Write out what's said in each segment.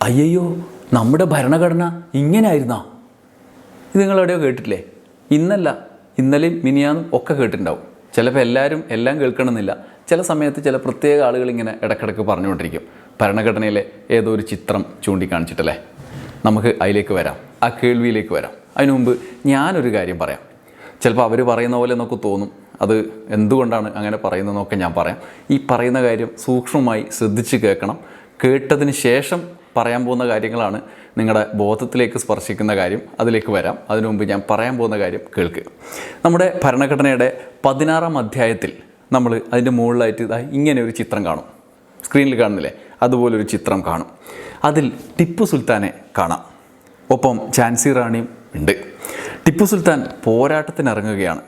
അയ്യോ, നമ്മുടെ ഭരണഘടന ഇങ്ങനെയായിരുന്നോ? ഇത് നിങ്ങളെവിടെയോ കേട്ടിട്ടില്ലേ? ഇന്നല്ല, ഇന്നലെയും മിനിയാന്നും ഒക്കെ കേട്ടിട്ടുണ്ടാവും. ചിലപ്പോൾ എല്ലാവരും എല്ലാം കേൾക്കണമെന്നില്ല. ചില സമയത്ത് ചില പ്രത്യേക ആളുകൾ ഇങ്ങനെ ഇടയ്ക്കിടയ്ക്ക് പറഞ്ഞുകൊണ്ടിരിക്കും. ഭരണഘടനയിലെ ഏതോ ഒരു ചിത്രം ചൂണ്ടിക്കാണിച്ചിട്ടല്ലേ. നമുക്ക് അതിലേക്ക് വരാം, ആ കേൾവിയിലേക്ക് വരാം. അതിനു മുമ്പ് ഞാനൊരു കാര്യം പറയാം. ചിലപ്പോൾ അവർ പറയുന്ന പോലെ നമുക്ക് തോന്നും, അത് എന്തുകൊണ്ടാണ് അങ്ങനെ പറയുന്നതെന്നൊക്കെ ഞാൻ പറയാം. ഈ പറയുന്ന കാര്യം സൂക്ഷ്മമായി ശ്രദ്ധിച്ച് കേൾക്കണം. കേട്ടതിന് ശേഷം പറയാൻ പോകുന്ന കാര്യങ്ങളാണ് നിങ്ങളുടെ ബോധത്തിലേക്ക് സ്പർശിക്കുന്ന കാര്യം. അതിലേക്ക് വരാം. അതിനു മുമ്പ് ഞാൻ പറയാൻ പോകുന്ന കാര്യം കേൾക്കുക. നമ്മുടെ ഭരണഘടനയുടെ 16-ാം അധ്യായത്തിൽ നമ്മൾ അതിൻ്റെ മുകളിലായിട്ട് ഇങ്ങനെ ഒരു ചിത്രം കാണും. സ്ക്രീനിൽ കാണുന്നില്ലേ? അതുപോലൊരു ചിത്രം കാണും. അതിൽ ടിപ്പു സുൽത്താനെ കാണാം. ഒപ്പം ഝാൻസി റാണിയും ഉണ്ട്. ടിപ്പു സുൽത്താൻ പോരാട്ടത്തിനിറങ്ങുകയാണ്.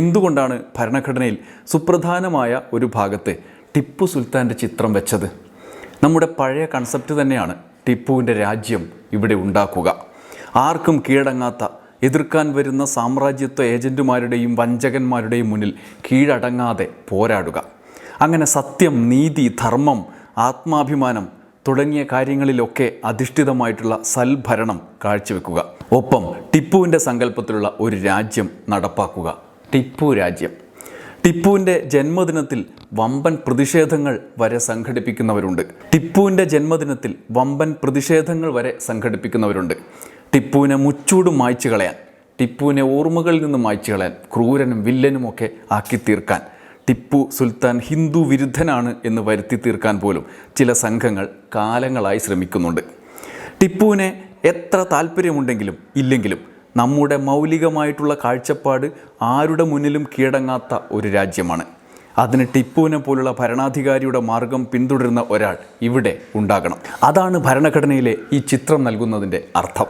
എന്തുകൊണ്ടാണ് ഭരണഘടനയിൽ സുപ്രധാനമായ ഒരു ഭാഗത്ത് ടിപ്പു സുൽത്താൻ്റെ ചിത്രം വെച്ചത്? നമ്മുടെ പഴയ കൺസെപ്റ്റ് തന്നെയാണ് ടിപ്പുവിൻ്റെ രാജ്യം ഇവിടെ ഉണ്ടാക്കുക. ആർക്കും കീഴടങ്ങാത്ത, എതിർക്കാൻ വരുന്ന സാമ്രാജ്യത്വ ഏജൻറ്റുമാരുടെയും വഞ്ചകന്മാരുടെയും മുന്നിൽ കീഴടങ്ങാതെ പോരാടുക. അങ്ങനെ സത്യം, നീതി, ധർമ്മം, ആത്മാഭിമാനം തുടങ്ങിയ കാര്യങ്ങളിലൊക്കെ അധിഷ്ഠിതമായിട്ടുള്ള സൽഭരണം കാഴ്ചവെക്കുക. ഒപ്പം ടിപ്പുവിൻ്റെ സങ്കല്പത്തിലുള്ള ഒരു രാജ്യം നടപ്പാക്കുക. ടിപ്പു രാജ്യം. ടിപ്പുവിൻ്റെ ജന്മദിനത്തിൽ വമ്പൻ പ്രതിഷേധങ്ങൾ വരെ സംഘടിപ്പിക്കുന്നവരുണ്ട്. ടിപ്പുവിനെ മുച്ചൂടും മായ്ച്ചു കളയാൻ, ടിപ്പുവിനെ ഓർമ്മകളിൽ നിന്ന് മായ്ച്ചു കളയാൻ, ക്രൂരനും വില്ലനുമൊക്കെ ആക്കി തീർക്കാൻ, ടിപ്പു സുൽത്താൻ ഹിന്ദു വിരുദ്ധനാണ് എന്ന് വരുത്തി തീർക്കാൻ പോലും ചില സംഘങ്ങൾ കാലങ്ങളായി ശ്രമിക്കുന്നുണ്ട്. ടിപ്പുവിനെ എത്ര താല്പര്യമുണ്ടെങ്കിലും ഇല്ലെങ്കിലും നമ്മുടെ മൗലികമായിട്ടുള്ള കാഴ്ചപ്പാട് ആരുടെ മുന്നിലും കീഴടങ്ങാത്ത ഒരു രാജ്യമാണ്. അതിന് ടിപ്പുവിനെ പോലുള്ള ഭരണാധികാരിയുടെ മാർഗം പിന്തുടരുന്ന ഒരാൾ ഇവിടെ ഉണ്ടാകണം. അതാണ് ഭരണഘടനയിലെ ഈ ചിത്രം നൽകുന്നതിൻ്റെ അർത്ഥം.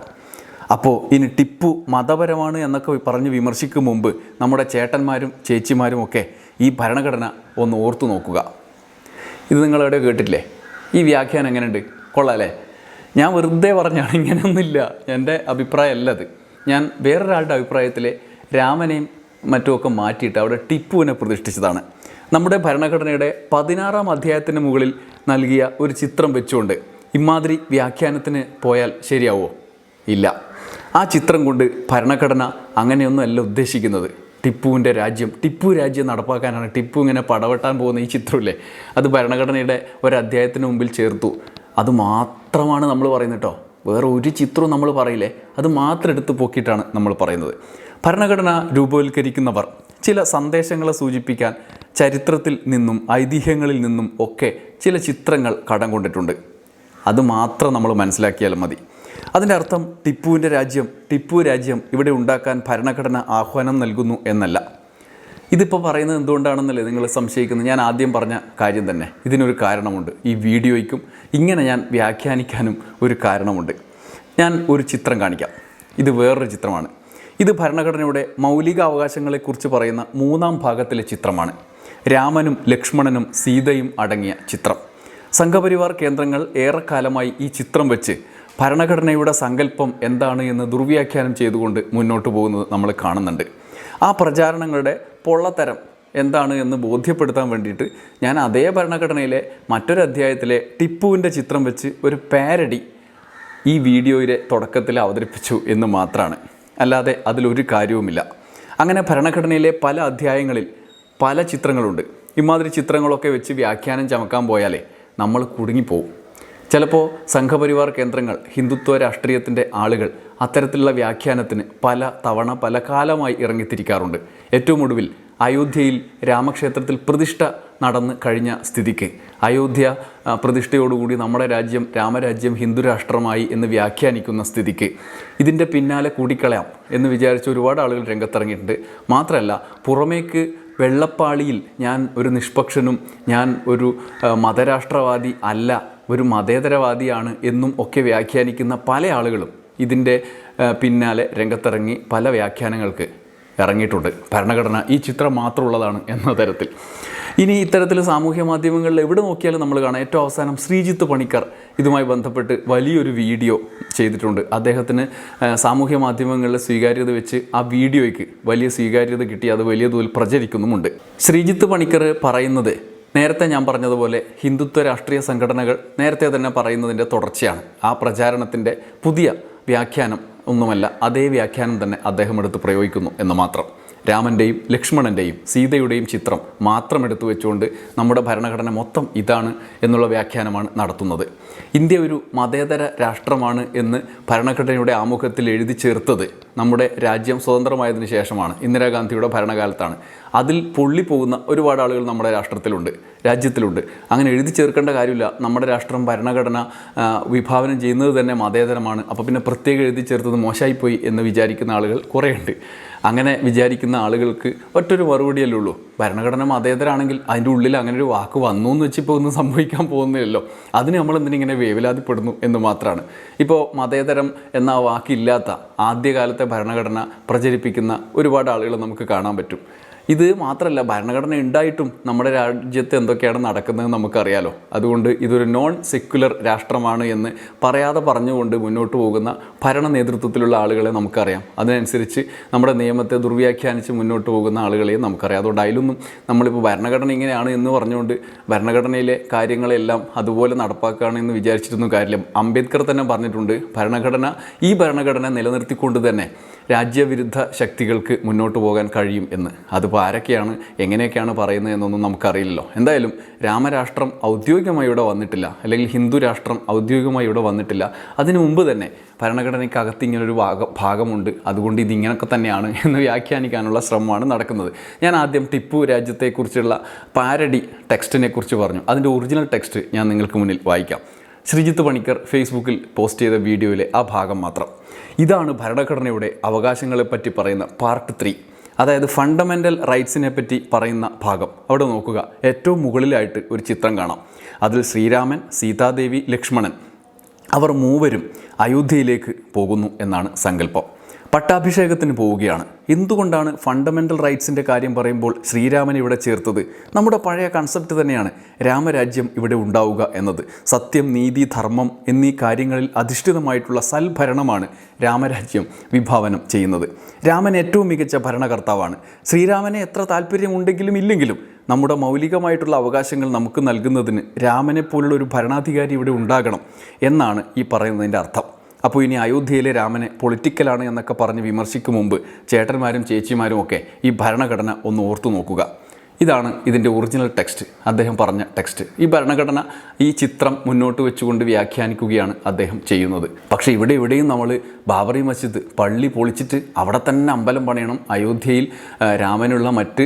അപ്പോൾ ഇനി ടിപ്പു മതപരമാണ് എന്നൊക്കെ പറഞ്ഞ് വിമർശിക്കും മുമ്പ് നമ്മുടെ ചേട്ടന്മാരും ചേച്ചിമാരും ഒക്കെ ഈ ഭരണഘടന ഒന്ന് ഓർത്തു നോക്കുക. ഇത് നിങ്ങളെവിടെ കേട്ടിട്ടില്ലേ? ഈ വ്യാഖ്യാനം എങ്ങനെയുണ്ട്? കൊള്ളാമല്ലേ? ഞാൻ വെറുതെ പറഞ്ഞാണ്, ഇങ്ങനെയൊന്നുമില്ല. എൻ്റെ അഭിപ്രായമല്ല അത്. ഞാൻ വേറൊരാളുടെ അഭിപ്രായത്തിലെ രാമനെയും മറ്റുമൊക്കെ മാറ്റിയിട്ട് അവിടെ ടിപ്പുവിനെ പ്രതിഷ്ഠിച്ചതാണ്. നമ്മുടെ ഭരണഘടനയുടെ 16-ാം അധ്യായത്തിന് മുകളിൽ നൽകിയ ഒരു ചിത്രം വെച്ചുകൊണ്ട് ഇമാതിരി വ്യാഖ്യാനത്തിന് പോയാൽ ശരിയാവുമോ? ഇല്ല. ആ ചിത്രം കൊണ്ട് ഭരണഘടന അങ്ങനെയൊന്നുമല്ല ഉദ്ദേശിക്കുന്നത്. ടിപ്പുവിൻ്റെ രാജ്യം, ടിപ്പു രാജ്യം നടപ്പാക്കാനാണ്. ടിപ്പു ഇങ്ങനെ പടവെട്ടാൻ പോകുന്ന ഈ ചിത്രമില്ലേ, അത് ഭരണഘടനയുടെ ഒരധ്യായത്തിന് മുമ്പിൽ ചേർത്തു. അത് മാത്രമാണ് നമ്മൾ പറയുന്നത് കേട്ടോ. വേറെ ഒരു ചിത്രവും നമ്മൾ പറയില്ലേ, അത് മാത്രം എടുത്ത് പൊക്കിയിട്ടാണ് നമ്മൾ പറയുന്നത്. ഭരണഘടന രൂപവൽക്കരിക്കുന്നവർ ചില സന്ദേശങ്ങളെ സൂചിപ്പിക്കാൻ ചരിത്രത്തിൽ നിന്നും ഐതിഹ്യങ്ങളിൽ നിന്നും ഒക്കെ ചില ചിത്രങ്ങൾ കടം കൊണ്ടിട്ടുണ്ട്. അത് മാത്രം നമ്മൾ മനസ്സിലാക്കിയാൽ മതി. അതിൻ്റെ അർത്ഥം ടിപ്പുവിൻ്റെ രാജ്യം, ടിപ്പു രാജ്യം ഇവിടെ ഉണ്ടാക്കാൻ ഭരണഘടന ആഹ്വാനം നൽകുന്നു എന്നല്ല. ഇതിപ്പോൾ പറയുന്നത് എന്തുകൊണ്ടാണെന്നല്ലേ നിങ്ങൾ സംശയിക്കുന്നത്? ഞാൻ ആദ്യം പറഞ്ഞ കാര്യം തന്നെ. ഇതിനൊരു കാരണമുണ്ട്. ഈ വീഡിയോയ്ക്കും ഇങ്ങനെ ഞാൻ വ്യാഖ്യാനിക്കാനും ഒരു കാരണമുണ്ട്. ഞാൻ ഒരു ചിത്രം കാണിക്കാം. ഇത് വേറൊരു ചിത്രമാണ്. ഇത് ഭരണഘടനയുടെ മൗലിക അവകാശങ്ങളെക്കുറിച്ച് പറയുന്ന 3-ാം ഭാഗത്തിലെ ചിത്രമാണ്. രാമനും ലക്ഷ്മണനും സീതയും അടങ്ങിയ ചിത്രം. സംഘപരിവാർ കേന്ദ്രങ്ങൾ ഏറെക്കാലമായി ഈ ചിത്രം വെച്ച് ഭരണഘടനയുടെ സങ്കല്പം എന്താണ് എന്ന് ദുർവ്യാഖ്യാനം ചെയ്തുകൊണ്ട് മുന്നോട്ട് പോകുന്നത് നമ്മൾ കാണുന്നുണ്ട്. ആ പ്രചാരണങ്ങളുടെ പൊള്ളത്തരം എന്താണ് എന്ന് ബോധ്യപ്പെടുത്താൻ വേണ്ടിയിട്ട് ഞാൻ അതേ ഭരണഘടനയിലെ മറ്റൊരു അധ്യായത്തിലെ ടിപ്പുവിൻ്റെ ചിത്രം വെച്ച് ഒരു പാരഡി ഈ വീഡിയോയുടെ തുടക്കത്തിൽ അവതരിപ്പിച്ചു എന്ന് മാത്രമാണ്. അല്ലാതെ അതിലൊരു കാര്യവുമില്ല. അങ്ങനെ ഭരണഘടനയിലെ പല അധ്യായങ്ങളിൽ പല ചിത്രങ്ങളുണ്ട്. ഇമാതിരി ചിത്രങ്ങളൊക്കെ വെച്ച് വ്യാഖ്യാനം ചമക്കാൻ പോയാലേ നമ്മൾ കുടുങ്ങിപ്പോവും. ചിലപ്പോൾ സംഘപരിവാർ കേന്ദ്രങ്ങൾ, ഹിന്ദുത്വ രാഷ്ട്രീയത്തിൻ്റെ ആളുകൾ അത്തരത്തിലുള്ള വ്യാഖ്യാനത്തിന് പല തവണ പല കാലമായി ഇറങ്ങിത്തിരിക്കാറുണ്ട്. ഏറ്റവും ഒടുവിൽ അയോധ്യയിൽ രാമക്ഷേത്രത്തിൽ പ്രതിഷ്ഠ നടന്ന് കഴിഞ്ഞ സ്ഥിതിക്ക് അയോധ്യ പ്രതിഷ്ഠയോടുകൂടി നമ്മുടെ രാജ്യം രാമരാജ്യം ഹിന്ദു രാഷ്ട്രമായി എന്ന് വ്യാഖ്യാനിക്കുന്ന സ്ഥിതിക്ക് ഇതിൻ്റെ പിന്നാലെ കൂടിക്കളയാം എന്ന് വിചാരിച്ച് ഒരുപാട് ആളുകൾ രംഗത്തിറങ്ങിയിട്ടുണ്ട്. മാത്രമല്ല, പുറമേക്ക് വെള്ളപ്പാളിയിൽ ഞാൻ ഒരു നിഷ്പക്ഷനും ഞാൻ ഒരു മതരാഷ്ട്രവാദി അല്ല, ഒരു മതേതരവാദിയാണ് എന്നും ഒക്കെ വ്യാഖ്യാനിക്കുന്ന പല ആളുകളും ഇതിൻ്റെ പിന്നാലെ രംഗത്തിറങ്ങി പല വ്യാഖ്യാനങ്ങൾക്ക് ഇറങ്ങിയിട്ടുണ്ട്. ഭരണഘടന ഈ ചിത്രം മാത്രമുള്ളതാണ് എന്ന തരത്തിൽ. ഇനി ഇത്തരത്തിൽ സാമൂഹ്യ മാധ്യമങ്ങളിൽ എവിടെ നോക്കിയാലും നമ്മൾ കാണാം. ഏറ്റവും അവസാനം ശ്രീജിത്ത് പണിക്കർ ഇതുമായി ബന്ധപ്പെട്ട് വലിയൊരു വീഡിയോ ചെയ്തിട്ടുണ്ട്. അദ്ദേഹത്തിന് സാമൂഹ്യ മാധ്യമങ്ങളിലെ സ്വീകാര്യത വെച്ച് ആ വീഡിയോയ്ക്ക് വലിയ സ്വീകാര്യത കിട്ടി. അത് വലിയ തോതിൽ പ്രചരിക്കുന്നുമുണ്ട്. ശ്രീജിത്ത് പണിക്കർ പറയുന്നത് നേരത്തെ ഞാൻ പറഞ്ഞതുപോലെ ഹിന്ദുത്വ രാഷ്ട്രീയ സംഘടനകൾ നേരത്തെ തന്നെ പറയുന്നതിൻ്റെ തുടർച്ചയാണ്. ആ പ്രചാരണത്തിൻ്റെ പുതിയ വ്യാഖ്യാനം ഒന്നുമല്ല, അതേ വ്യാഖ്യാനം തന്നെ അദ്ദേഹം എടുത്ത് പ്രയോഗിക്കുന്നു എന്ന് മാത്രം. രാമൻ്റെയും ലക്ഷ്മണൻ്റെയും സീതയുടെയും ചിത്രം മാത്രം എടുത്തു വെച്ചുകൊണ്ട് നമ്മുടെ ഭരണഘടന മൊത്തം ഇതാണ് എന്നുള്ള വ്യാഖ്യാനമാണ് നടത്തുന്നത്. ഇന്ത്യ ഒരു മതേതര രാഷ്ട്രമാണ് എന്ന് ഭരണഘടനയുടെ ആമുഖത്തിൽ എഴുതി ചേർത്തത് നമ്മുടെ രാജ്യം സ്വതന്ത്രമായതിനു ശേഷമാണ്, ഇന്ദിരാഗാന്ധിയുടെ ഭരണകാലത്താണ്. അതിൽ പൊള്ളിപ്പോകുന്ന ഒരുപാട് ആളുകൾ നമ്മുടെ രാജ്യത്തിലുണ്ട്. അങ്ങനെ എഴുതി ചേർക്കേണ്ട കാര്യമില്ല. നമ്മുടെ രാഷ്ട്രം ഭരണഘടന വിഭാവനം ചെയ്യുന്നത് തന്നെ മതേതരമാണ്, അപ്പോൾ പിന്നെ പ്രത്യേകം എഴുതി ചേർത്തത് മോശമായിപ്പോയി എന്ന് വിചാരിക്കുന്ന ആളുകൾ കുറേയുണ്ട്. അങ്ങനെ വിചാരിക്കുന്ന ആളുകൾക്ക് ഒറ്റൊരു മറുപടിയല്ലേ ഉള്ളൂ, ഭരണഘടന മതേതരാണെങ്കിൽ അതിൻ്റെ ഉള്ളിൽ അങ്ങനെ ഒരു വാക്ക് വന്നു എന്ന് വെച്ചിപ്പോൾ ഒന്നും സംഭവിക്കാൻ പോകുന്നില്ലല്ലോ, അതിന് നമ്മൾ എന്തിനിങ്ങനെ വേവലാതിപ്പെടുന്നു എന്ന് മാത്രമാണ്. ഇപ്പോൾ മതേതരം എന്ന വാക്കില്ലാത്ത ആദ്യകാലത്തെ ഭരണഘടന പ്രചരിപ്പിക്കുന്ന ഒരുപാട് ആളുകൾ നമുക്ക് കാണാൻ പറ്റും. ഇത് മാത്രമല്ല, ഭരണഘടന ഉണ്ടായിട്ടും നമ്മുടെ രാജ്യത്ത് എന്തൊക്കെയാണ് നടക്കുന്നത് നമുക്കറിയാലോ. അതുകൊണ്ട് ഇതൊരു നോൺ സെക്യുലർ രാഷ്ട്രമാണ് എന്ന് പറയാതെ പറഞ്ഞുകൊണ്ട് മുന്നോട്ട് പോകുന്ന ഭരണ നേതൃത്വത്തിലുള്ള ആളുകളെ നമുക്കറിയാം. അതിനനുസരിച്ച് നമ്മുടെ നിയമത്തെ ദുർവ്യാഖ്യാനിച്ച് മുന്നോട്ട് പോകുന്ന ആളുകളെയും നമുക്കറിയാം. അതുകൊണ്ട് അതിലൊന്നും നമ്മളിപ്പോൾ ഭരണഘടന ഇങ്ങനെയാണ് എന്ന് പറഞ്ഞുകൊണ്ട് ഭരണഘടനയിലെ കാര്യങ്ങളെല്ലാം അതുപോലെ നടപ്പാക്കുകയാണെന്ന് വിചാരിച്ചിട്ടൊന്നും കാര്യമില്ല. അംബേദ്കർ തന്നെ പറഞ്ഞിട്ടുണ്ട്, ഈ ഭരണഘടന നിലനിർത്തിക്കൊണ്ട് തന്നെ രാജ്യവിരുദ്ധ ശക്തികൾക്ക് മുന്നോട്ട് പോകാൻ കഴിയും എന്ന്. അതിപ്പോൾ ആരൊക്കെയാണ് എങ്ങനെയൊക്കെയാണ് പറയുന്നത് എന്നൊന്നും നമുക്കറിയില്ലല്ലോ. എന്തായാലും രാമരാഷ്ട്രം ഔദ്യോഗികമായി ഇവിടെ വന്നിട്ടില്ല, അല്ലെങ്കിൽ ഹിന്ദു രാഷ്ട്രം ഔദ്യോഗികമായി ഇവിടെ വന്നിട്ടില്ല. അതിനു മുമ്പ് തന്നെ ഭരണഘടനയ്ക്കകത്ത് ഇങ്ങനൊരു ഭാഗമുണ്ട്, അതുകൊണ്ട് ഇതിങ്ങനെയൊക്കെ തന്നെയാണ് എന്ന് വ്യാഖ്യാനിക്കാനുള്ള ശ്രമമാണ് നടക്കുന്നത്. ഞാൻ ആദ്യം ടിപ്പു രാജ്യത്തെക്കുറിച്ചുള്ള പാരഡി ടെക്സ്റ്റിനെ കുറിച്ച് പറഞ്ഞു. അതിൻ്റെ ഒറിജിനൽ ടെക്സ്റ്റ് ഞാൻ നിങ്ങൾക്ക് മുന്നിൽ വായിക്കാം. ശ്രീജിത്ത് പണിക്കർ ഫേസ്ബുക്കിൽ പോസ്റ്റ് ചെയ്ത വീഡിയോയിലെ ആ ഭാഗം മാത്രം. ഇതാണ് ഭരണഘടനയുടെ അവകാശങ്ങളെപ്പറ്റി പറയുന്ന പാർട്ട് 3, അതായത് ഫണ്ടമെൻ്റൽ റൈറ്റ്സിനെ പറ്റി പറയുന്ന ഭാഗം. അവിടെ നോക്കുക, ഏറ്റവും മുകളിലായിട്ട് ഒരു ചിത്രം കാണാം. അതിൽ ശ്രീരാമൻ, സീതാദേവി, ലക്ഷ്മണൻ അവർ മൂവരും അയോധ്യയിലേക്ക് പോകുന്നു എന്നാണ് സങ്കല്പം. പട്ടാഭിഷേകത്തിന് പോവുകയാണ്. എന്തുകൊണ്ടാണ് ഫണ്ടമെൻ്റൽ റൈറ്റ്സിൻ്റെ കാര്യം പറയുമ്പോൾ ശ്രീരാമൻ ഇവിടെ ചേർത്തത്? നമ്മുടെ പഴയ കൺസെപ്റ്റ് തന്നെയാണ് രാമരാജ്യം ഇവിടെ ഉണ്ടാവുക എന്നത്. സത്യം, നീതി, ധർമ്മം എന്നീ കാര്യങ്ങളിൽ അധിഷ്ഠിതമായിട്ടുള്ള സൽഭരണമാണ് രാമരാജ്യം വിഭാവനം ചെയ്യുന്നത്. രാമൻ ഏറ്റവും മികച്ച ഭരണകർത്താവാണ്. ശ്രീരാമനെ എത്ര താല്പര്യമുണ്ടെങ്കിലും ഇല്ലെങ്കിലും നമ്മുടെ മൗലികമായിട്ടുള്ള അവകാശങ്ങൾ നമുക്ക് നൽകുന്നതിന് രാമനെ പോലുള്ള ഒരു ഭരണാധികാരി ഇവിടെ ഉണ്ടാകണം എന്നാണ് ഈ പറയുന്നതിൻ്റെ അർത്ഥം. അപ്പോൾ ഇനി അയോധ്യയിലെ രാമനെ പൊളിറ്റിക്കലാണ് എന്നൊക്കെ പറഞ്ഞ് വിമർശിക്കും മുമ്പ് ചേട്ടന്മാരും ചേച്ചിമാരും ഒക്കെ ഈ ഭരണഘടന ഒന്ന് ഓർത്തു നോക്കുക. ഇതാണ് ഇതിൻ്റെ ഒറിജിനൽ ടെക്സ്റ്റ്, അദ്ദേഹം പറഞ്ഞ ടെക്സ്റ്റ്. ഈ ഭരണഘടന ഈ ചിത്രം മുന്നോട്ട് വെച്ചുകൊണ്ട് വ്യാഖ്യാനിക്കുകയാണ് അദ്ദേഹം ചെയ്യുന്നത്. പക്ഷേ ഇവിടെയും നമ്മൾ ബാബറി മസ്ജിദ് പള്ളി പൊളിച്ചിട്ട് അവിടെ തന്നെ അമ്പലം പണിയണം, അയോധ്യയിൽ രാമനുള്ള മറ്റ്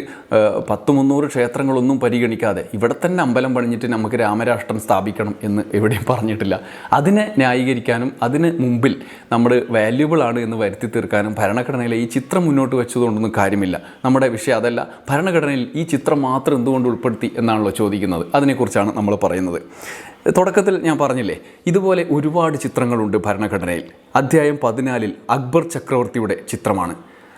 100-300 ക്ഷേത്രങ്ങളൊന്നും പരിഗണിക്കാതെ ഇവിടെ തന്നെ അമ്പലം പണിഞ്ഞിട്ട് നമുക്ക് രാമരാഷ്ട്രം സ്ഥാപിക്കണം എന്ന് എവിടെയും പറഞ്ഞിട്ടില്ല. അതിനെ ന്യായീകരിക്കാനും അതിന് മുമ്പിൽ നമ്മൾ വാല്യുബിൾ ആണ് എന്ന് വരുത്തി തീർക്കാനും ഭരണഘടനയിലെ ഈ ചിത്രം മുന്നോട്ട് വെച്ചതുകൊണ്ടൊന്നും കാര്യമില്ല. നമ്മുടെ വിഷയം അതല്ല. ഭരണഘടനയിൽ ഈ ചിത്രം മാത്രം എന്തുകൊണ്ട് ഉൾപ്പെടുത്തി എന്നാണല്ലോ ചോദിക്കുന്നത്. അതിനെക്കുറിച്ചാണ് നമ്മൾ പറയുന്നത്. തുടക്കത്തിൽ ഞാൻ പറഞ്ഞില്ലേ, ഇതുപോലെ ഒരുപാട് ചിത്രങ്ങളുണ്ട് ഭരണഘടനയിൽ. അധ്യായം 14 അക്ബർ ചക്രവർത്തിയുടെ ചിത്രമാണ്.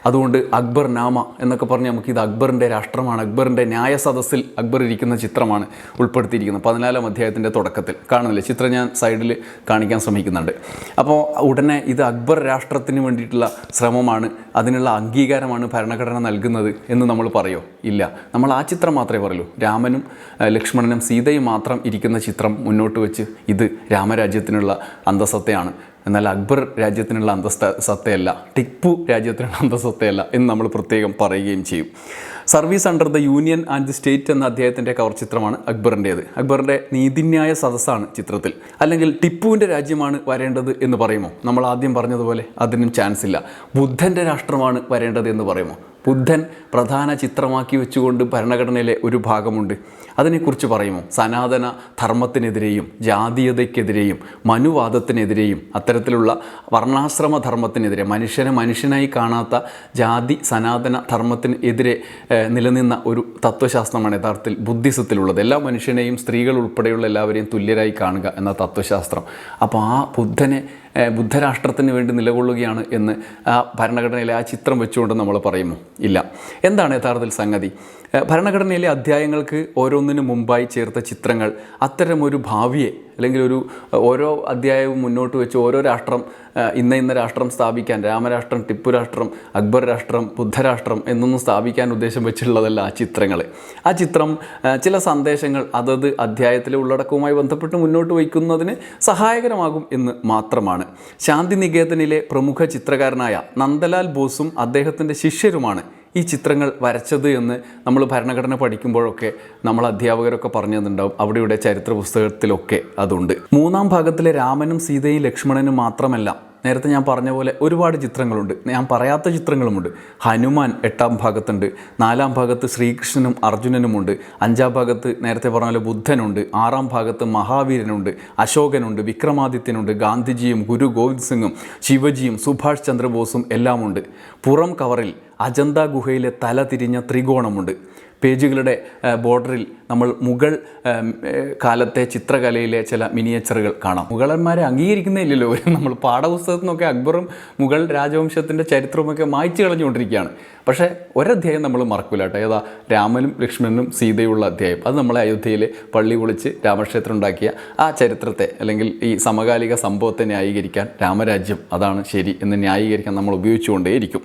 അതുകൊണ്ട് അക്ബർ നാമ എന്നൊക്കെ പറഞ്ഞ് നമുക്കിത് അക്ബറിൻ്റെ രാഷ്ട്രമാണ്, അക്ബറിൻ്റെ ന്യായ സദസ്സിൽ അക്ബർ ഇരിക്കുന്ന ചിത്രമാണ് ഉൾപ്പെടുത്തിയിരിക്കുന്നത് 14-ാം അധ്യായത്തിൻ്റെ തുടക്കത്തിൽ. കാണുന്നില്ലേ ചിത്രം, ഞാൻ സൈഡിൽ കാണിക്കാൻ ശ്രമിക്കുന്നുണ്ട്. അപ്പോൾ ഉടനെ ഇത് അക്ബർ രാഷ്ട്രത്തിന് വേണ്ടിയിട്ടുള്ള ശ്രമമാണ്, അതിനുള്ള അംഗീകാരമാണ് ഭരണഘടന നൽകുന്നത് എന്ന് നമ്മൾ പറയുമോ? ഇല്ല. നമ്മൾ ആ ചിത്രം മാത്രമേ പറയൂ. രാമനും ലക്ഷ്മണനും സീതയും മാത്രം ഇരിക്കുന്ന ചിത്രം മുന്നോട്ട് വെച്ച് ഇത് രാമരാജ്യത്തിനുള്ള അന്തസ്സത്തെയാണ്, എന്നാൽ അക്ബർ രാജ്യത്തിനുള്ള അന്തസ്സത്തയല്ല, ടിപ്പു രാജ്യത്തിനുള്ള അന്തസ്സത്തയല്ല എന്ന് നമ്മൾ പ്രത്യേകം പറയുകയും ചെയ്യും. Service under the union and the state എന്ന അദ്ദേഹത്തിൻ്റെ കവർ ചിത്രമാണ് അക്ബറിൻ്റേത്. അക്ബറിൻ്റെ നീതിന്യായ സദസ്സാണ് ചിത്രത്തിൽ. അല്ലെങ്കിൽ ടിപ്പുവിൻ്റെ രാജ്യമാണ് വരേണ്ടത് എന്ന് പറയുമോ? നമ്മൾ ആദ്യം പറഞ്ഞതുപോലെ അതിനും ചാൻസ് ഇല്ല. ബുദ്ധൻ്റെ രാഷ്ട്രമാണ് വരേണ്ടത് എന്ന് പറയുമോ? ബുദ്ധൻ പ്രധാന ചിത്രമാക്കി വെച്ചുകൊണ്ട് ഭരണഘടനയിലെ ഒരു ഭാഗമുണ്ട്. അതിനെക്കുറിച്ച് പറയുമോ? സനാതന ധർമ്മത്തിനെതിരെയും ജാതീയതയ്ക്കെതിരെയും മനുവാദത്തിനെതിരെയും അത്തരത്തിലുള്ള വർണ്ണാശ്രമ ധർമ്മത്തിനെതിരെ, മനുഷ്യനെ മനുഷ്യനായി കാണാത്ത ജാതി സനാതന ധർമ്മത്തിന് എതിരെ നിലനിന്ന ഒരു തത്വശാസ്ത്രമാണ് യഥാർത്ഥത്തിൽ ബുദ്ധിസത്തിലുള്ളത്. എല്ലാ മനുഷ്യനെയും, സ്ത്രീകൾ ഉൾപ്പെടെയുള്ള എല്ലാവരെയും തുല്യരായി കാണുക എന്ന തത്വശാസ്ത്രം. അപ്പോൾ ആ ബുദ്ധനെ ബുദ്ധരാഷ്ട്രത്തിന് വേണ്ടി നിലകൊള്ളുകയാണ് എന്ന് ആ ഭരണഘടനയിലെ ആ ചിത്രം വെച്ചുകൊണ്ട് നമ്മൾ പറയുമോ? ഇല്ല. എന്താണ് യഥാർത്ഥത്തിൽ സംഗതി? ഭരണഘടനയിലെ അധ്യായങ്ങൾക്ക് ഓരോന്നിനും മുമ്പായി ചേർത്ത ചിത്രങ്ങൾ അത്തരമൊരു ഭാവിയെ, അല്ലെങ്കിൽ ഓരോ അധ്യായവും മുന്നോട്ട് വെച്ച് ഓരോ രാഷ്ട്രം, ഇന്ന രാഷ്ട്രം സ്ഥാപിക്കാൻ, രാമരാഷ്ട്രം, ടിപ്പു രാഷ്ട്രം, അക്ബർ രാഷ്ട്രം, ബുദ്ധരാഷ്ട്രം എന്നൊന്നും സ്ഥാപിക്കാൻ ഉദ്ദേശം വെച്ചിട്ടുള്ളതല്ല ആ ചിത്രങ്ങൾ. ആ ചിത്രം ചില സന്ദേശങ്ങൾ അതത് അധ്യായത്തിലെ ഉള്ളടക്കവുമായി ബന്ധപ്പെട്ട് മുന്നോട്ട് വയ്ക്കുന്നതിന് സഹായകരമാകും എന്ന് മാത്രമാണ്. ശാന്തിനികേതനിലെ പ്രമുഖ ചിത്രകാരനായ നന്ദലാൽ ബോസും അദ്ദേഹത്തിൻ്റെ ശിഷ്യരുമാണ് ഈ ചിത്രങ്ങൾ വരച്ചത് എന്ന് നമ്മൾ ഭരണഘടന പഠിക്കുമ്പോഴൊക്കെ നമ്മൾ അധ്യാപകരൊക്കെ പറഞ്ഞു തന്നിട്ടുണ്ടാവും. അവിടെയുടെ ചരിത്ര പുസ്തകത്തിലൊക്കെ അതുണ്ട്. 3-ാം ഭാഗത്തിലെ രാമനും സീതയും ലക്ഷ്മണനും മാത്രമല്ല, നേരത്തെ ഞാൻ പറഞ്ഞ പോലെ ഒരുപാട് ചിത്രങ്ങളുണ്ട്, ഞാൻ പറയാത്ത ചിത്രങ്ങളുമുണ്ട്. ഹനുമാൻ 8-ാം ഭാഗത്തുണ്ട്, 4-ാം ഭാഗത്ത് ശ്രീകൃഷ്ണനും അർജുനനുമുണ്ട്, 5-ാം ഭാഗത്ത് നേരത്തെ പറഞ്ഞ പോലെ ബുദ്ധനുണ്ട്, 6-ാം ഭാഗത്ത് മഹാവീരനുണ്ട്, അശോകനുണ്ട്, വിക്രമാദിത്യനുണ്ട്, ഗാന്ധിജിയും ഗുരു ഗോവിന്ദ് സിംഗും ശിവജിയും സുഭാഷ് ചന്ദ്രബോസും എല്ലാമുണ്ട്. പുറം കവറിൽ അജന്ത ഗുഹയിലെ തല തിരിഞ്ഞ ത്രികോണമുണ്ട്. പേജുകളുടെ ബോർഡറിൽ നമ്മൾ മുഗൾ കാലത്തെ ചിത്രകലയിലെ ചില മിനിയേച്ചറുകൾ കാണാം. മുഗളന്മാരെ അംഗീകരിക്കുന്നില്ലല്ലോ. നമ്മൾ പാഠപുസ്തകത്തിൽ നിന്നൊക്കെ അക്ബറും മുഗൾ രാജവംശത്തിൻ്റെ ചരിത്രമൊക്കെ മായ്ച്ചു കളഞ്ഞുകൊണ്ടിരിക്കുകയാണ്. പക്ഷേ ഒരധ്യായം നമ്മൾ മറക്കില്ല കേട്ടോ. ഏതാ? രാമനും ലക്ഷ്മണനും സീതയുള്ള അധ്യായം. അത് നമ്മളെ അയോധ്യയിലെ പള്ളി പൊളിച്ച് രാമക്ഷേത്രം ഉണ്ടാക്കിയ ആ ചരിത്രത്തെ, അല്ലെങ്കിൽ ഈ സമകാലിക സംഭവത്തെ ന്യായീകരിക്കാൻ രാമരാജ്യം അതാണ് ശരി എന്ന് ന്യായീകരിക്കാൻ നമ്മൾ ഉപയോഗിച്ചുകൊണ്ടേയിരിക്കും.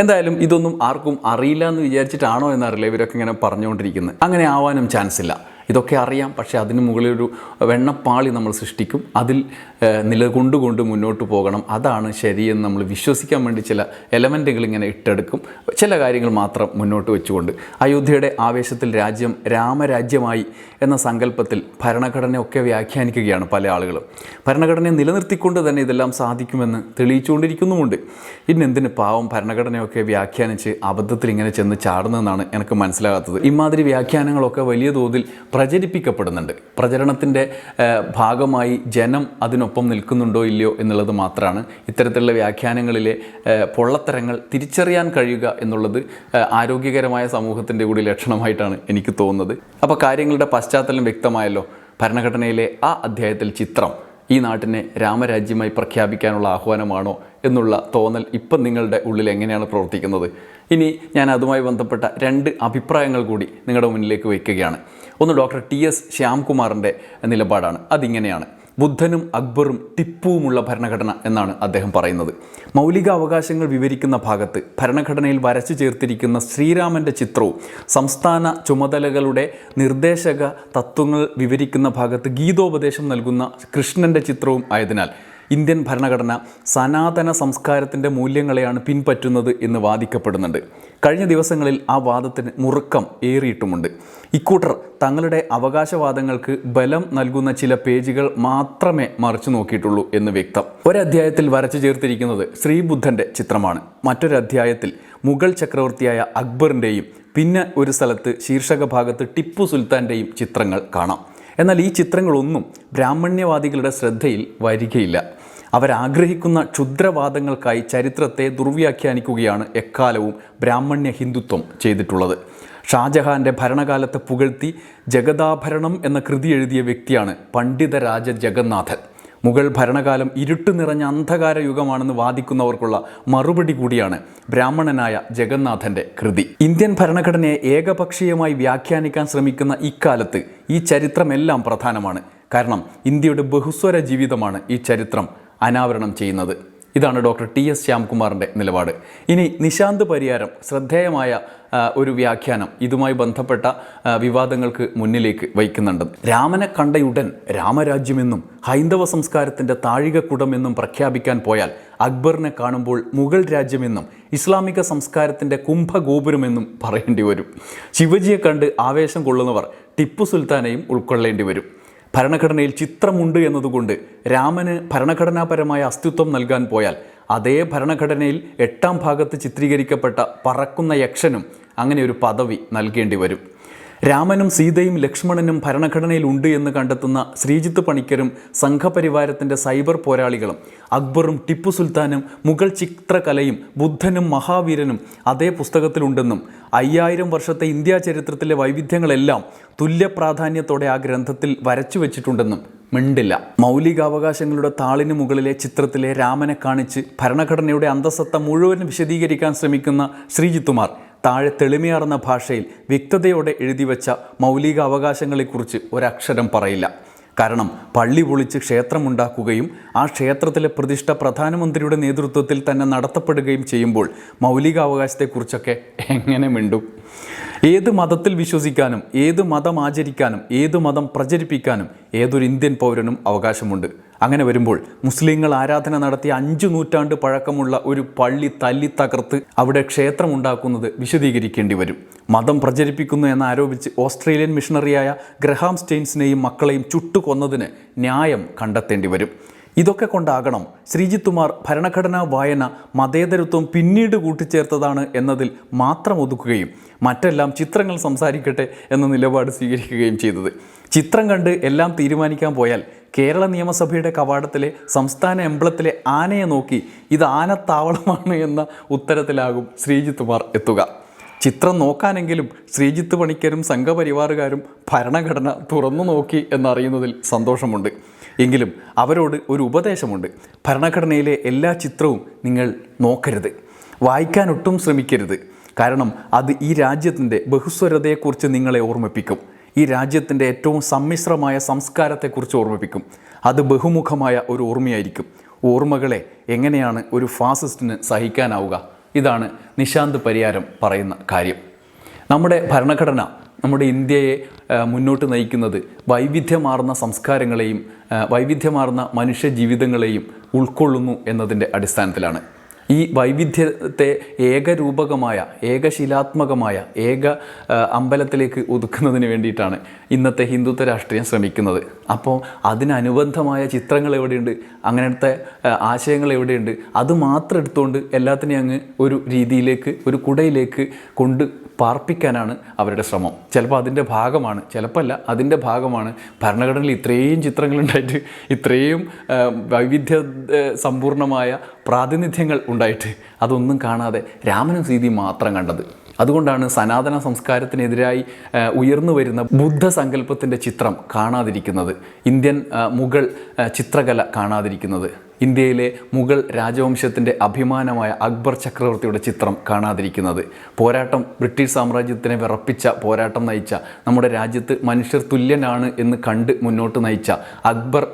എന്തായാലും ഇതൊന്നും ആർക്കും അറിയില്ല എന്ന് വിചാരിച്ചിട്ടാണോ എന്നറിയില്ല ഇവരൊക്കെ ഇങ്ങനെ പറഞ്ഞുകൊണ്ടിരിക്കുന്നത്. അങ്ങനെ ആവാനും ചാൻസ് ഇല്ല. ഇതൊക്കെ അറിയാം, പക്ഷേ അതിന് മുകളിലൊരു വെണ്ണപ്പാളി നമ്മൾ സൃഷ്ടിക്കും. അതിൽ നിലകൊണ്ടുകൊണ്ട് മുന്നോട്ട് പോകണം, അതാണ് ശരിയെന്ന് നമ്മൾ വിശ്വസിക്കാൻ വേണ്ടി ചില എലമെൻറ്റുകൾ ഇങ്ങനെ ഇട്ടെടുക്കും. ചില കാര്യങ്ങൾ മാത്രം മുന്നോട്ട് വെച്ചുകൊണ്ട് അയോധ്യയുടെ ആവേശത്തിൽ രാജ്യം രാമരാജ്യമായി എന്ന സങ്കല്പത്തിൽ ഭരണഘടനയൊക്കെ വ്യാഖ്യാനിക്കുകയാണ് പല ആളുകളും. ഭരണഘടനയെ നിലനിർത്തിക്കൊണ്ട് തന്നെ ഇതെല്ലാം സാധിക്കുമെന്ന് തെളിയിച്ചുകൊണ്ടിരിക്കുന്നുമുണ്ട്. ഇന്നെന്തിന് പാവം ഭരണഘടനയൊക്കെ വ്യാഖ്യാനിച്ച് അബദ്ധത്തിൽ ഇങ്ങനെ ചെന്ന് ചാടുന്നതെന്നാണ് എനിക്ക് മനസ്സിലാകാത്തത്. ഇമാതിരി വ്യാഖ്യാനങ്ങളൊക്കെ വലിയ തോതിൽ പ്രചരിപ്പിക്കപ്പെടുന്നുണ്ട്. പ്രചരണത്തിൻ്റെ ഭാഗമായി ജനം അതിനൊപ്പം നിൽക്കുന്നുണ്ടോ ഇല്ലയോ എന്നുള്ളത് മാത്രമാണ്. ഇത്തരത്തിലുള്ള വ്യാഖ്യാനങ്ങളിലെ പൊള്ളത്തരങ്ങൾ തിരിച്ചറിയാൻ കഴിയുക എന്നുള്ളത് ആരോഗ്യകരമായ സമൂഹത്തിൻ്റെ കൂടി ലക്ഷണമായിട്ടാണ് എനിക്ക് തോന്നുന്നത്. അപ്പോൾ കാര്യങ്ങളുടെ പശ്ചാത്തലം വ്യക്തമായല്ലോ. ഭരണഘടനയിലെ ആ അധ്യായത്തിൽ ചിത്രം ഈ നാട്ടിനെ രാമരാജ്യമായി പ്രഖ്യാപിക്കാനുള്ള ആഹ്വാനമാണോ എന്നുള്ള തോന്നൽ ഇപ്പം നിങ്ങളുടെ ഉള്ളിൽ എങ്ങനെയാണ് പ്രവർത്തിക്കുന്നത്? ഇനി ഞാൻ അതുമായി ബന്ധപ്പെട്ട 2 അഭിപ്രായങ്ങൾ കൂടി നിങ്ങളുടെ മുന്നിലേക്ക് വയ്ക്കുകയാണ്. ഒന്ന് ഡോക്ടർ TS ശ്യാംകുമാറിൻ്റെ നിലപാടാണ്. അതിങ്ങനെയാണ്: ബുദ്ധനും അക്ബറും ടിപ്പുവുമുള്ള ഭരണഘടന എന്നാണ് അദ്ദേഹം പറയുന്നത്. മൗലികാവകാശങ്ങൾ വിവരിക്കുന്ന ഭാഗത്ത് ഭരണഘടനയിൽ വരച്ചു ചേർത്തിരിക്കുന്ന ശ്രീരാമൻ്റെ ചിത്രവും സംസ്ഥാന ചുമതലകളുടെ നിർദ്ദേശക തത്വങ്ങൾ വിവരിക്കുന്ന ഭാഗത്ത് ഗീതോപദേശം നൽകുന്ന കൃഷ്ണൻ്റെ ചിത്രവും ആയതിനാൽ ഇന്ത്യൻ ഭരണഘടന സനാതന സംസ്കാരത്തിൻ്റെ മൂല്യങ്ങളെയാണ് പിൻപറ്റുന്നത് എന്ന് വാദിക്കപ്പെടുന്നുണ്ട്. കഴിഞ്ഞ ദിവസങ്ങളിൽ ആ വാദത്തിന് മുറുക്കം ഏറിയിട്ടുമുണ്ട്. ഇക്കൂട്ടർ തങ്ങളുടെ അവകാശവാദങ്ങൾക്ക് ബലം നൽകുന്ന ചില പേജുകൾ മാത്രമേ മറിച്ചു നോക്കിയിട്ടുള്ളൂ എന്ന് വ്യക്തം. ഒരധ്യായത്തിൽ വരച്ചു ചേർത്തിരിക്കുന്നത് ശ്രീബുദ്ധൻ്റെ ചിത്രമാണ്. മറ്റൊരു അധ്യായത്തിൽ മുഗൾ ചക്രവർത്തിയായ അക്ബറിൻ്റെയും പിന്നെ ഒരു സ്ഥലത്ത് ശീർഷക ഭാഗത്ത് ടിപ്പു സുൽത്താൻ്റെയും ചിത്രങ്ങൾ കാണാം. എന്നാൽ ഈ ചിത്രങ്ങളൊന്നും ബ്രാഹ്മണ്യവാദികളുടെ ശ്രദ്ധയിൽ വരികയില്ല. അവരാഗ്രഹിക്കുന്ന ക്ഷുദ്രവാദങ്ങൾക്കായി ചരിത്രത്തെ ദുർവ്യാഖ്യാനിക്കുകയാണ് എക്കാലവും ബ്രാഹ്മണ്യ ഹിന്ദുത്വം ചെയ്തിട്ടുള്ളത്. ഷാജഹാൻ്റെ ഭരണകാലത്തെ പുകഴ്ത്തി ജഗദാഭരണം എന്ന കൃതി എഴുതിയ വ്യക്തിയാണ് പണ്ഡിതരാജ ജഗന്നാഥൻ. മുഗൾ ഭരണകാലം ഇരുട്ട് നിറഞ്ഞ അന്ധകാര യുഗമാണെന്ന് വാദിക്കുന്നവർക്കുള്ള മറുപടി കൂടിയാണ് ബ്രാഹ്മണനായ ജഗന്നാഥൻ്റെ കൃതി. ഇന്ത്യൻ ഭരണഘടനയെ ഏകപക്ഷീയമായി വ്യാഖ്യാനിക്കാൻ ശ്രമിക്കുന്ന ഇക്കാലത്ത് ഈ ചരിത്രമെല്ലാം പ്രധാനമാണ്. കാരണം ഇന്ത്യയുടെ ബഹുസ്വര ജീവിതമാണ് ഈ ചരിത്രം അനാവരണം ചെയ്യുന്നത്. ഇതാണ് ഡോക്ടർ TS ശ്യാംകുമാറിൻ്റെ നിലപാട്. ഇനി നിശാന്ത് പരിയാരം ശ്രദ്ധേയമായ ഒരു വ്യാഖ്യാനം ഇതുമായി ബന്ധപ്പെട്ട വിവാദങ്ങൾക്ക് മുന്നിലേക്ക് വയ്ക്കുന്നുണ്ട്. രാമനെ കണ്ടയുടൻ രാമരാജ്യമെന്നും ഹൈന്ദവ സംസ്കാരത്തിൻ്റെ താഴികക്കുടമെന്നും പ്രഖ്യാപിക്കാൻ പോയാൽ അക്ബറിനെ കാണുമ്പോൾ മുഗൾ രാജ്യമെന്നും ഇസ്ലാമിക സംസ്കാരത്തിൻ്റെ കുംഭഗോപുരമെന്നും പറയേണ്ടി വരും. ശിവജിയെ കണ്ട് ആവേശം കൊള്ളുന്നവർ ടിപ്പു സുൽത്താനെയും ഉൾക്കൊള്ളേണ്ടി വരും. ഭരണഘടനയിൽ ചിത്രമുണ്ട് എന്നതുകൊണ്ട് രാമന് ഭരണഘടനാപരമായ അസ്തിത്വം നൽകാൻ പോയാൽ അതേ ഭരണഘടനയിൽ 8-ാം ഭാഗത്ത് ചിത്രീകരിക്കപ്പെട്ട പറക്കുന്ന യക്ഷനും അങ്ങനെ ഒരു പദവി നൽകേണ്ടി വരും. രാമനും സീതയും ലക്ഷ്മണനും ഭരണഘടനയിൽ ഉണ്ട് എന്ന് കണ്ടെത്തുന്ന ശ്രീജിത്ത് പണിക്കരും സംഘപരിവാരത്തിൻ്റെ സൈബർ പോരാളികളും അക്ബറും ടിപ്പു സുൽത്താനും മുഗൾ ചിത്രകലയും ബുദ്ധനും മഹാവീരനും അതേ പുസ്തകത്തിലുണ്ടെന്നും 5000 വർഷത്തെ ഇന്ത്യാ ചരിത്രത്തിലെ വൈവിധ്യങ്ങളെല്ലാം തുല്യ പ്രാധാന്യത്തോടെ ആ ഗ്രന്ഥത്തിൽ വരച്ചു വച്ചിട്ടുണ്ടെന്നും മിണ്ടില്ല. മൗലികാവകാശങ്ങളുടെ താളിന് മുകളിലെ ചിത്രത്തിലെ രാമനെ കാണിച്ച് ഭരണഘടനയുടെ അന്തസത്ത മുഴുവൻ വിശദീകരിക്കാൻ ശ്രമിക്കുന്ന ശ്രീജിത്തുമാർ താഴെ തെളിമയാർന്ന ഭാഷയിൽ വ്യക്തതയോടെ എഴുതിവെച്ച മൗലികാവകാശങ്ങളെക്കുറിച്ച് ഒരക്ഷരം പറയില്ല. കാരണം പള്ളി പൊളിച്ച് ക്ഷേത്രമുണ്ടാക്കുകയും ആ ക്ഷേത്രത്തിലെ പ്രതിഷ്ഠ പ്രധാനമന്ത്രിയുടെ നേതൃത്വത്തിൽ തന്നെ നടത്തപ്പെടുകയും ചെയ്യുമ്പോൾ മൗലികാവകാശത്തെക്കുറിച്ചൊക്കെ എങ്ങനെ മിണ്ടും? ഏത് മതത്തിൽ വിശ്വസിക്കാനും ഏത് മതം ആചരിക്കാനും ഏത് മതം പ്രചരിപ്പിക്കാനും ഏതൊരു ഇന്ത്യൻ പൗരനും അവകാശമുണ്ട്. അങ്ങനെ വരുമ്പോൾ മുസ്ലിങ്ങൾ ആരാധന നടത്തിയ 5 നൂറ്റാണ്ട് പഴക്കമുള്ള ഒരു പള്ളി തല്ലി തകർത്ത് അവിടെ ക്ഷേത്രമുണ്ടാക്കുന്നത് വിശദീകരിക്കേണ്ടി വരും. മതം പ്രചരിപ്പിക്കുന്നു എന്നാരോപിച്ച് ഓസ്ട്രേലിയൻ മിഷണറിയായ ഗ്രഹാം സ്റ്റെയിൻസിനെയും മക്കളെയും ചുട്ടുകൊന്നതിന് ന്യായം കണ്ടെത്തേണ്ടി വരും. ഇതൊക്കെ കൊണ്ടാകണം ശ്രീജിത്തുമാർ ഭരണഘടനാ വായന മതേതരത്വം പിന്നീട് കൂട്ടിച്ചേർത്തതാണ് എന്നതിൽ മാത്രം ഒതുക്കുകയും മറ്റെല്ലാം ചിത്രങ്ങൾ സംസാരിക്കട്ടെ എന്ന നിലപാട് സ്വീകരിക്കുകയും ചെയ്തത്. ചിത്രം കണ്ട് എല്ലാം തീരുമാനിക്കാൻ പോയാൽ കേരള നിയമസഭയുടെ കവാടത്തിലെ സംസ്ഥാന എംബ്ലത്തിലെ ആനയെ നോക്കി ഇത് ആനത്താവളമാണ് എന്ന ഉത്തരത്തിലാകും ശ്രീജിത്തുമാർ എത്തുക. ചിത്രം നോക്കാനെങ്കിലും ശ്രീജിത്ത് പണിക്കരും സംഘപരിവാറുകാരും ഭരണഘടന തുറന്നു നോക്കി എന്നറിയുന്നതിൽ സന്തോഷമുണ്ട്. എങ്കിലും അവരോട് ഒരു ഉപദേശമുണ്ട്. ഭരണഘടനയിലെ എല്ലാ ചിത്രവും നിങ്ങൾ നോക്കരുത്, വായിക്കാനൊട്ടും ശ്രമിക്കരുത്. കാരണം അത് ഈ രാജ്യത്തിൻ്റെ ബഹുസ്വരതയെക്കുറിച്ച് നിങ്ങളെ ഓർമ്മിപ്പിക്കും. ഈ രാജ്യത്തിൻ്റെ ഏറ്റവും സമ്മിശ്രമായ സംസ്കാരത്തെക്കുറിച്ച് ഓർമ്മിപ്പിക്കും. അത് ബഹുമുഖമായ ഒരു ഓർമ്മയായിരിക്കും. ഓർമ്മകളെ എങ്ങനെയാണ് ഒരു ഫാസിസ്റ്റിന് സഹിക്കാനാവുക? ഇതാണ് നിശാന്ത് പരിയാരം പറയുന്ന കാര്യം. നമ്മുടെ ഭരണഘടന നമ്മുടെ ഇന്ത്യയെ മുന്നോട്ട് നയിക്കുന്നത് വൈവിധ്യമാർന്ന സംസ്കാരങ്ങളെയും വൈവിധ്യമാർന്ന മനുഷ്യ ജീവിതങ്ങളെയും ഉൾക്കൊള്ളുന്നു എന്നതിൻ്റെ അടിസ്ഥാനത്തിലാണ്. ഈ വൈവിധ്യത്തെ ഏകരൂപകമായ ഏകശിലാത്മകമായ അമ്പലത്തിലേക്ക് ഒതുക്കുന്നതിന് വേണ്ടിയിട്ടാണ് ഇന്നത്തെ ഹിന്ദുത്വ രാഷ്ട്രീയം ശ്രമിക്കുന്നത്. അപ്പോൾ അതിനനുബന്ധമായ ചിത്രങ്ങൾ എവിടെയുണ്ട്, അങ്ങനത്തെ ആശയങ്ങൾ എവിടെയുണ്ട്, അത് മാത്രം എടുത്തുകൊണ്ട് എല്ലാത്തിനെയും അങ്ങ് ഒരു രീതിയിലേക്ക് ഒരു കുടയിലേക്ക് കൊണ്ട് പാർപ്പിക്കാനാണ് അവരുടെ ശ്രമം. ചിലപ്പോൾ അതിൻ്റെ ഭാഗമാണ്, ചിലപ്പോൾ അല്ല, അതിൻ്റെ ഭാഗമാണ് ഭരണഘടനയിൽ ഇത്രയും ചിത്രങ്ങളുണ്ടായിട്ട് ഇത്രയും വൈവിധ്യ സമ്പൂർണമായ പ്രാതിനിധ്യങ്ങൾ ഉണ്ടായിട്ട് അതൊന്നും കാണാതെ രാമനും സീതയും മാത്രം കണ്ടത്. അതുകൊണ്ടാണ് സനാതന സംസ്കാരത്തിനെതിരായി ഉയർന്നു വരുന്ന ബുദ്ധസങ്കല്പത്തിൻ്റെ ചിത്രം കാണാതിരിക്കുന്നത്, ഇന്ത്യൻ മുഗൾ ചിത്രകല കാണാതിരിക്കുന്നത്, ഇന്ത്യയിലെ മുഗൾ രാജവംശത്തിൻ്റെ അഭിമാനമായ അക്ബർ ചക്രവർത്തിയുടെ ചിത്രം കാണാതിരിക്കുന്നത്, പോരാട്ടം ബ്രിട്ടീഷ് സാമ്രാജ്യത്തിനെ വിറപ്പിച്ച പോരാട്ടം നയിച്ച, നമ്മുടെ രാജ്യത്ത് മനുഷ്യർ തുല്യനാണ് എന്ന് കണ്ട് മുന്നോട്ട് നയിച്ച അക്ബർ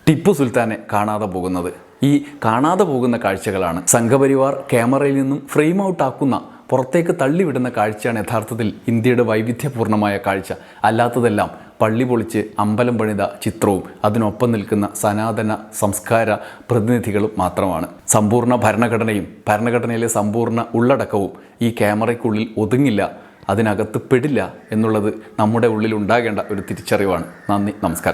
ടിപ്പു സുൽത്താനെ കാണാതെ പോകുന്നത്. ഈ കാണാതെ പോകുന്ന കാഴ്ചകളാണ് സംഘപരിവാർ ക്യാമറയിൽ നിന്നും ഫ്രെയിം ഔട്ടാക്കുന്ന, പുറത്തേക്ക് തള്ളിവിടുന്ന കാഴ്ചയാണ് യഥാർത്ഥത്തിൽ ഇന്ത്യയുടെ വൈവിധ്യപൂർണ്ണമായ കാഴ്ച. അല്ലാത്തതെല്ലാം പള്ളി പൊളിച്ച് അമ്പലം പണിത ചിത്രവും അതിനൊപ്പം നിൽക്കുന്ന സനാതന സംസ്കാര പ്രതിനിധികളും മാത്രമാണ്. സമ്പൂർണ്ണ ഭരണഘടനയും ഭരണഘടനയിലെ സമ്പൂർണ്ണ ഉള്ളടക്കവും ഈ ക്യാമറയ്ക്കുള്ളിൽ ഒതുങ്ങില്ല, അതിനകത്ത് പെടില്ല എന്നുള്ളത് നമ്മുടെ ഉള്ളിൽ ഉണ്ടാകേണ്ട ഒരു തിരിച്ചറിവാണ്. നന്ദി, നമസ്കാരം.